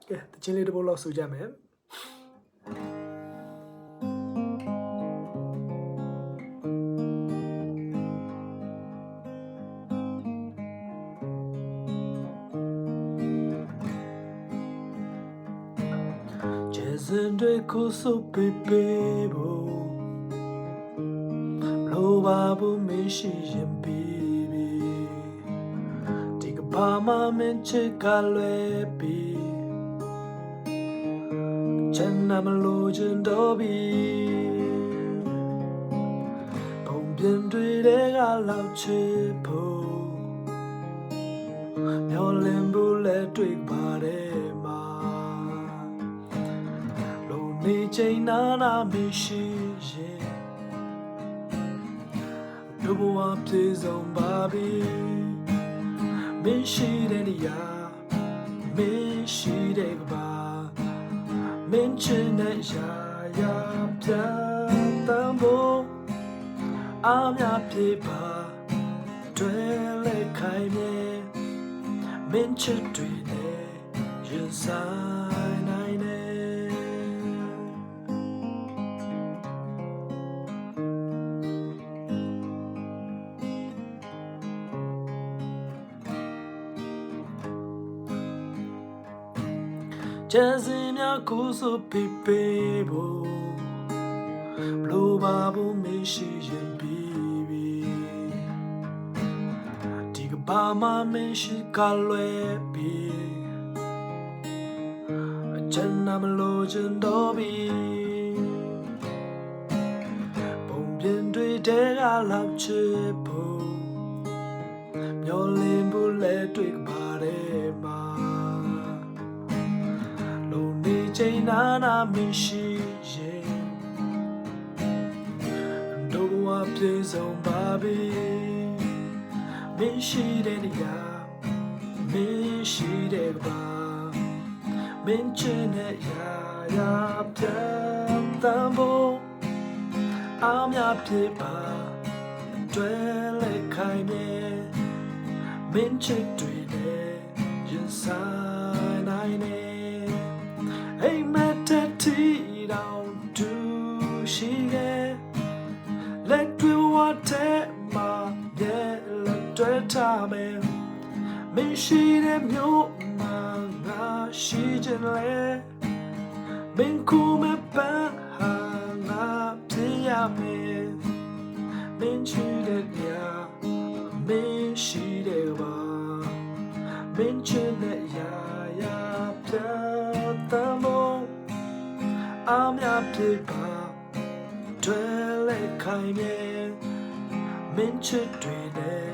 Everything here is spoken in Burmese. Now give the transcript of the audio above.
ကဲတချင်းလေးတစ်ပုတ်လောက်ဆိုကြမယ်စင်တွေကိုဆိုပေးပေးဖို့လိုပါဘူးမရှိရင်ပြီးပြီဒီကဘာမှမင်းချစ်ကလွယ်ပြီချမ်းသာမလို့ချင်တော့ပြီပုံပြင်တွေကလောက်ချစ်ဖို့မျောလင်းဘူးလဲတွေ့ပါတယ်မှာနေချိန်နာနာမရှိရဲ့လူဘဝပြေဆုံးပါပြီမင်းရှိတဲ့နေရာမင်းရှိတဲ့ကဘာမင်းချင်တဲ့ရာရာပြတ်တမ်းဖို့အားများပြေပါတွေ့လဲခိုင်မြဲမင်းချစ်တွေနဲ့ရင်ဆိုင်နိုင်တယ်ကျန်စင်များကိုဆိုပေးပေးဖို့ဘလို့ပါဘူးမရှိရင်ပြီးပြီဒီကဘာမှမရှိကလွယ်ပြီအချမ်းနာမလို့ချင်တော့ပြီပုံပြင်တွေတဲကလောက်ချစ်ဖို့မျောလင်းဘူးလဲတွေ့ပါတယ်မှာချိန်နာနာမရှိရဲ့တို့ဘဝပြေဆုံးပါပြီမင်းရှိတဲ့နေရာမင်းရှိတဲ့ကဘာမင်းချင်တဲ့ရာရာပြတ်တမ်းဖို့အားများပြေပါတွေ့လဲခိုင်မြဲမင်းချစ်တွေနဲ့ရင်ဆိုင်နိုင်နေHey, matati down to she let me water my yeah, let me time me she them yo manga she gentle me kume pa hanga tia me she the ya me she the ba me chin the ya yaတမ်းဖို့အားများပြေပါတွေ့လဲခိုင်မြဲမင်းချစ်တွေနဲ့